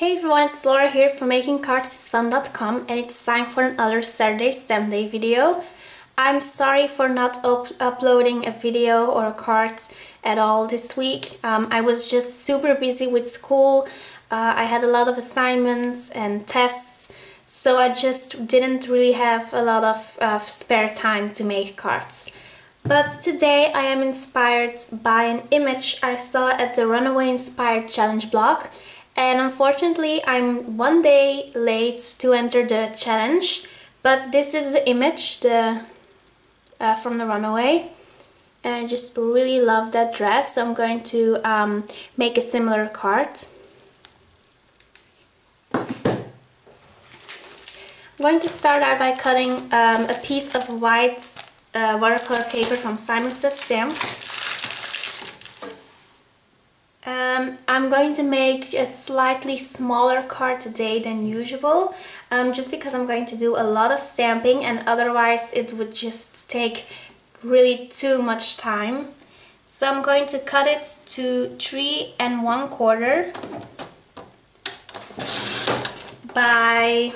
Hey everyone, it's Laura here from makingcardsisfun.com, and it's time for another Saturday Stamp Day video. I'm sorry for not uploading a video or cards at all this week. I was just super busy with school. I had a lot of assignments and tests, so I just didn't really have a lot of spare time to make cards. But today I am inspired by an image I saw at the Runaway Inspired Challenge blog. And unfortunately, I'm one day late to enter the challenge, but this is the image from the Runaway, and I just really love that dress, so I'm going to make a similar card. I'm going to start out by cutting a piece of white watercolor paper from SSS Stamp. I'm going to make a slightly smaller card today than usual, just because I'm going to do a lot of stamping and otherwise it would just take really too much time. So I'm going to cut it to 3 1/4 by...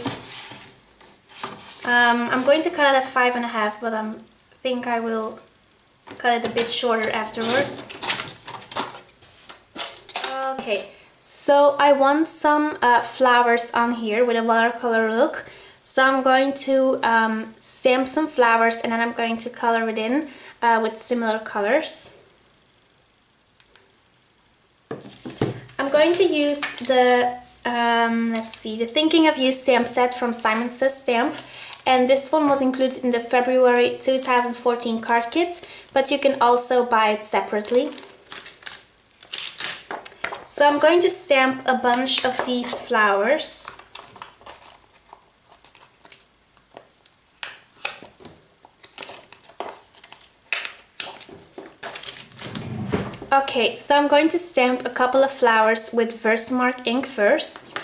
I'm going to cut it at 5 1/2, but I think I will cut it a bit shorter afterwards. Okay, so I want some flowers on here with a watercolor look, so I'm going to stamp some flowers and then I'm going to color it in with similar colors. I'm going to use the, the Thinking of You stamp set from SSS Stamp, and this one was included in the February 2014 card kit, but you can also buy it separately. So I'm going to stamp a bunch of these flowers. Okay, so I'm going to stamp a couple of flowers with Versamark ink first.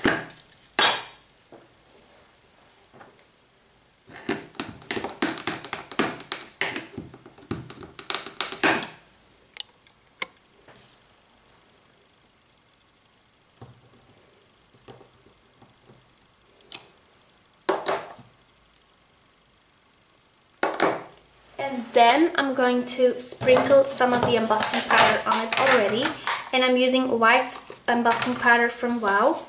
And then I'm going to sprinkle some of the embossing powder on it already, and I'm using white embossing powder from Wow.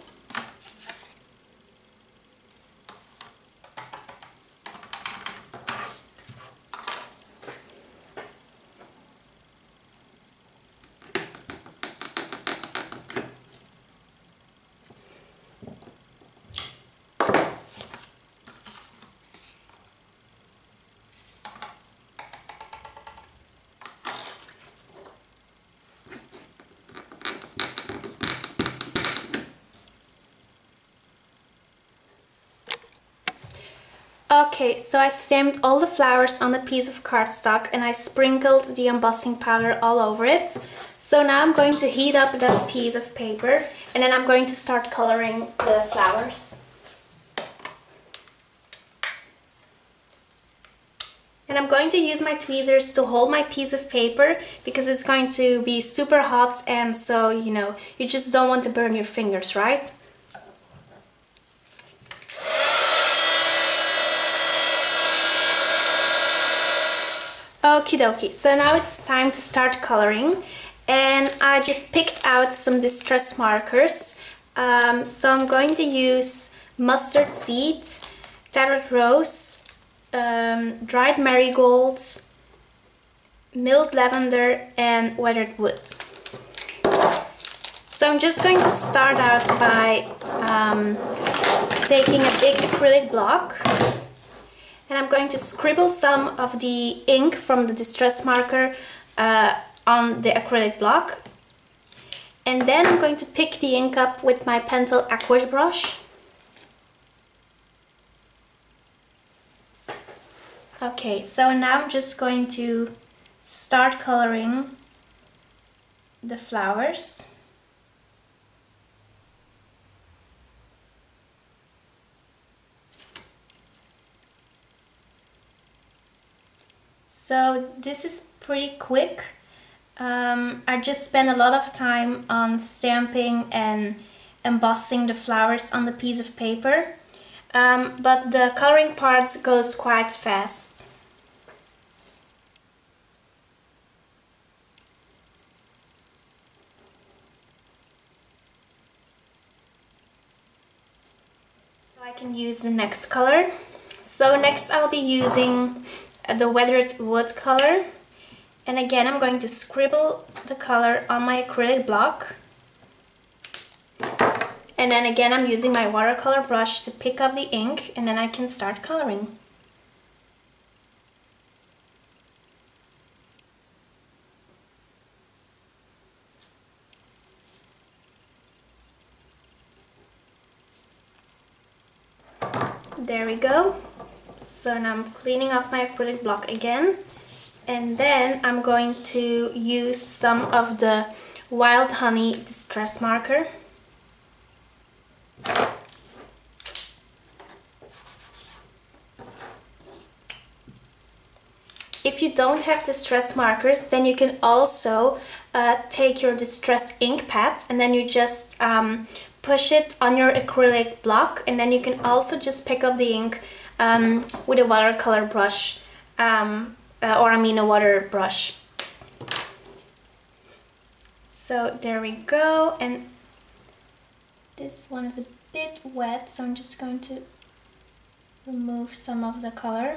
Okay, so I stamped all the flowers on a piece of cardstock and I sprinkled the embossing powder all over it. So now I'm going to heat up that piece of paper and then I'm going to start coloring the flowers. And I'm going to use my tweezers to hold my piece of paper because it's going to be super hot, and so, you know, you just don't want to burn your fingers, right? Okie dokie, so now it's time to start coloring, and I just picked out some distress markers. So I'm going to use mustard seed, tattered rose, dried marigold, milled lavender and weathered wood. So I'm just going to start out by taking a big acrylic block. And I'm going to scribble some of the ink from the distress marker on the acrylic block. And then I'm going to pick the ink up with my Pentel Aquash brush. Okay, so now I'm just going to start coloring the flowers. So this is pretty quick. I just spent a lot of time on stamping and embossing the flowers on the piece of paper, but the coloring part goes quite fast. So I can use the next color. So next I'll be using the weathered wood color, and again I'm going to scribble the color on my acrylic block, and then again I'm using my watercolor brush to pick up the ink, and then I can start coloring. There we go. So now I'm cleaning off my acrylic block again, and then I'm going to use some of the Wild Honey Distress Marker. If you don't have distress markers, then you can also take your distress ink pad, and then you just push it on your acrylic block, and then you can also just pick up the ink with a watercolor brush, or I mean a water brush. So there we go, and this one is a bit wet, so I'm just going to remove some of the color.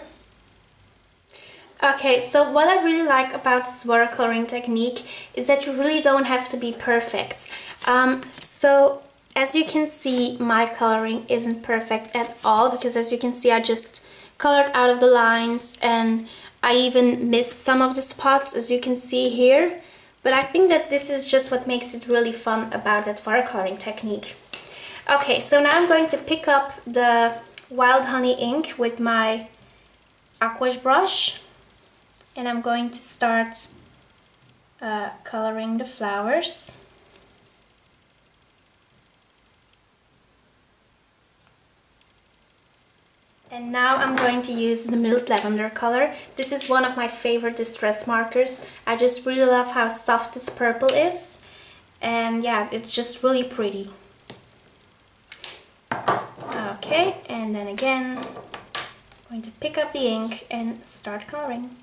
Okay, so what I really like about this watercoloring technique is that you really don't have to be perfect. So as you can see, my coloring isn't perfect at all, because as you can see I just colored out of the lines, and I even missed some of the spots, as you can see here. But I think that this is just what makes it really fun about that watercoloring technique. Okay, so now I'm going to pick up the Wild Honey ink with my aquash brush, and I'm going to start coloring the flowers. And now I'm going to use the Milk Lavender color. This is one of my favorite distress markers. I just really love how soft this purple is. And yeah, it's just really pretty. Okay, and then again, I'm going to pick up the ink and start coloring.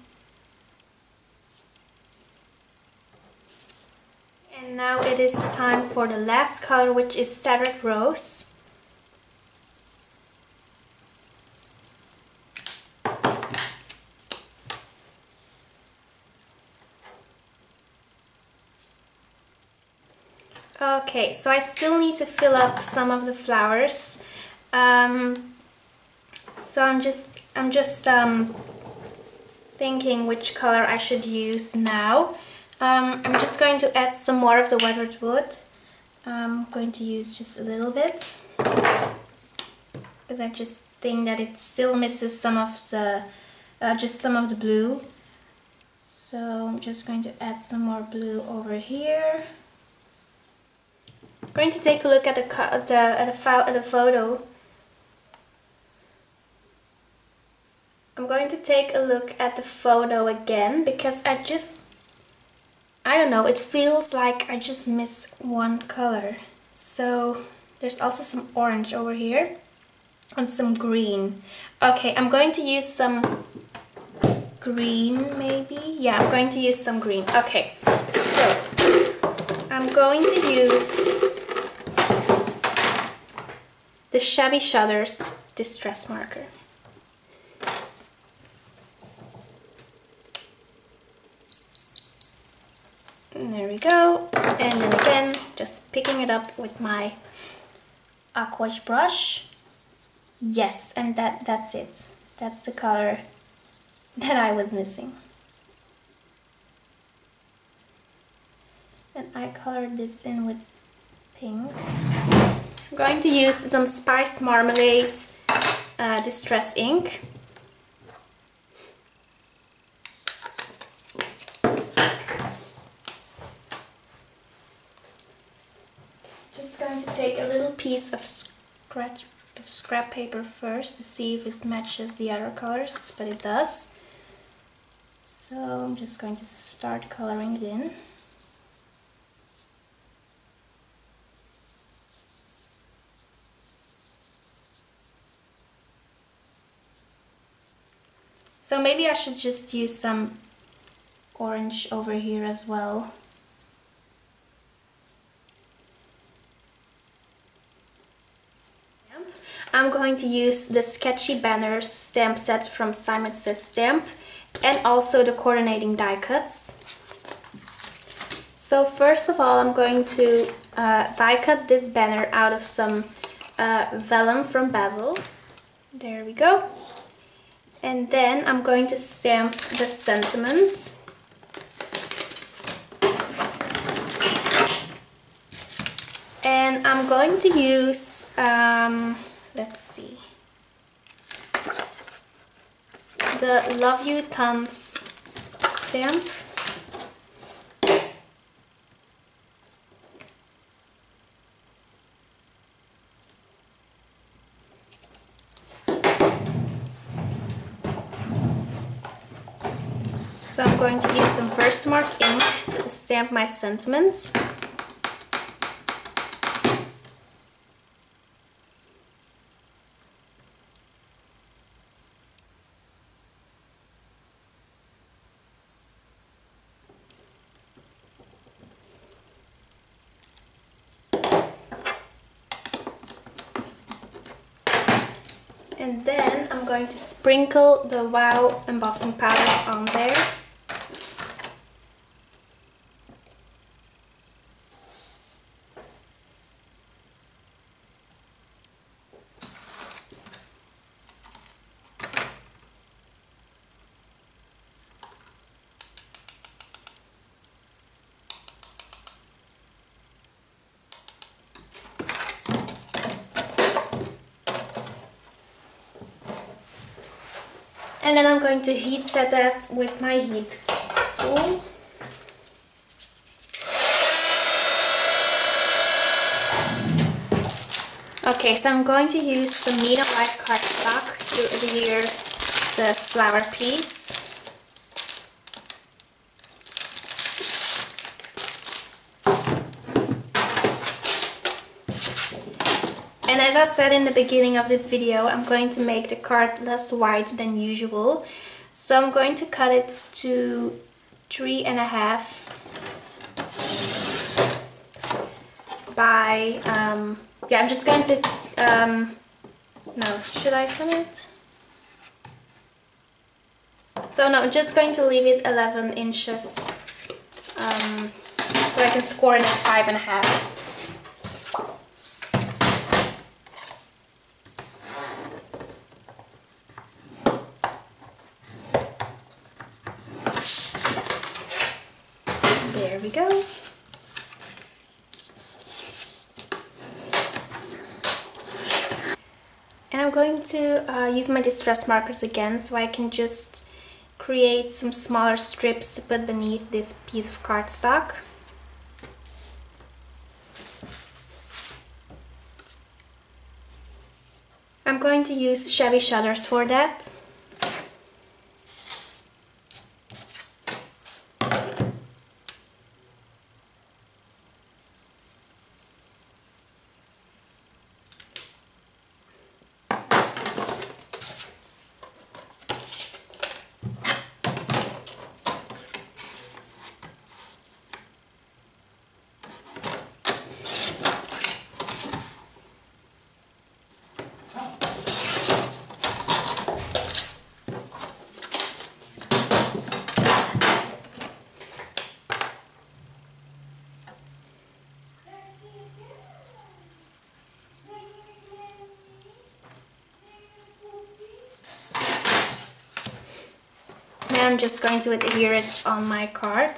And now it is time for the last color, which is Staggered Rose. Okay, so I still need to fill up some of the flowers. So I'm just thinking which color I should use now. I'm just going to add some more of the weathered wood. I'm going to use just a little bit, because I just think that it still misses some of the just some of the blue. So I'm just going to add some more blue over here. I'm going to take a look at the photo. I'm going to take a look at the photo again, because I don't know, it feels like I just miss one color. So there's also some orange over here and some green. Okay, I'm going to use some green maybe. Yeah, I'm going to use some green. Okay, so I'm going to use the Shabby Shutters Distress Marker. And there we go. And then again, just picking it up with my aquash brush. Yes, and that's it. That's the color that I was missing. And I colored this in with pink. I'm going to use some Spiced Marmalade Distress ink. Just going to take a little piece of scrap paper first to see if it matches the other colors, but it does. So I'm just going to start coloring it in. So maybe I should just use some orange over here as well. I'm going to use the Sketchy Banners stamp set from Simon Says Stamp and also the coordinating die cuts. So first of all, I'm going to die cut this banner out of some vellum from Bazzill. There we go. And then I'm going to stamp the sentiment. And I'm going to use, let's see, the Love You Tons stamp. So I'm going to use some Versamark ink to stamp my sentiments. And then I'm going to sprinkle the Wow embossing powder on there. And then I'm going to heat set that with my heat tool. Okay, so I'm going to use some Neenah white cardstock to adhere the flower piece. And as I said in the beginning of this video, I'm going to make the card less wide than usual. So I'm going to cut it to 3.5 by, yeah, I'm just going to, no, should I cut it? So no, I'm just going to leave it 11 inches, so I can score it at 5.5. There we go. And I'm going to use my distress markers again so I can just create some smaller strips to put beneath this piece of cardstock. I'm going to use shabby shutters for that. Now I'm just going to adhere it on my card.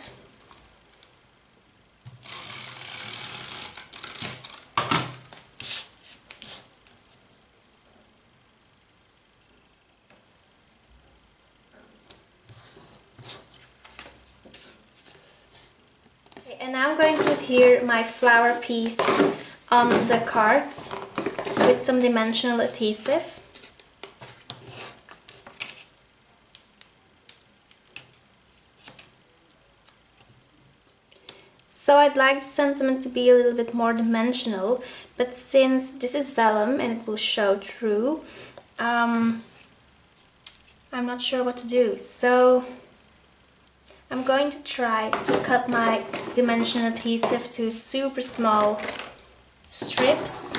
Okay, and now I'm going to adhere my flower piece on the card with some dimensional adhesive. So I'd like the sentiment to be a little bit more dimensional, but since this is vellum and it will show through, I'm I'm not sure what to do. So I'm going to try to cut my dimension adhesive to super small strips.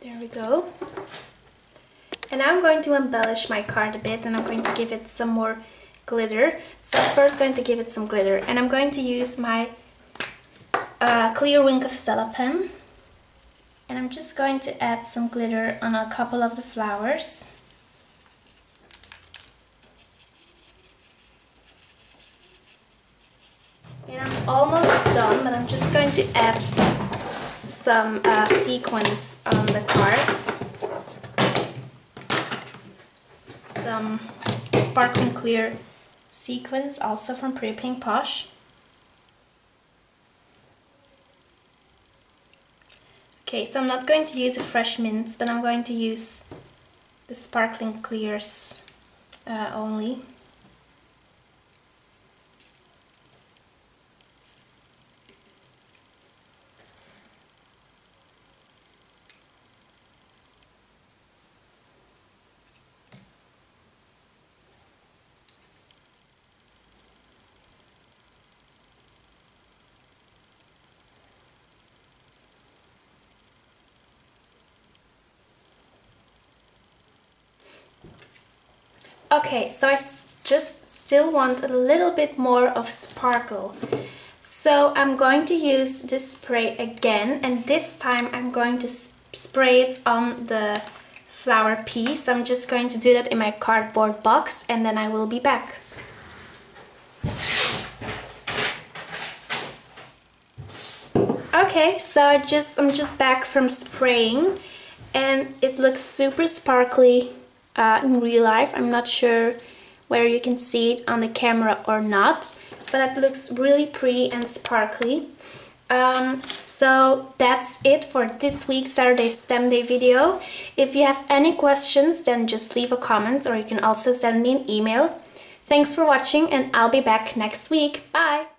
There we go. And I'm going to embellish my card a bit, and I'm going to give it some more glitter. So I'm first going to give it some glitter, and I'm going to use my clear wink of Stella pen. And I'm just going to add some glitter on a couple of the flowers. And I'm almost done, but I'm just going to add some sequins on the card. Some sparkling clear sequins, also from Pretty Pink Posh. Okay, so I'm not going to use a fresh mints, but I'm going to use the sparkling clears only. Okay, so I just still want a little bit more of sparkle. So I'm going to use this spray again, and this time I'm going to spray it on the flower piece. I'm just going to do that in my cardboard box, and then I will be back. Okay, so I'm just back from spraying, and it looks super sparkly in real life. I'm not sure whether you can see it on the camera or not, but it looks really pretty and sparkly. So that's it for this week's Saturday STEM Day video. If you have any questions, then just leave a comment, or you can also send me an email. Thanks for watching, and I'll be back next week. Bye!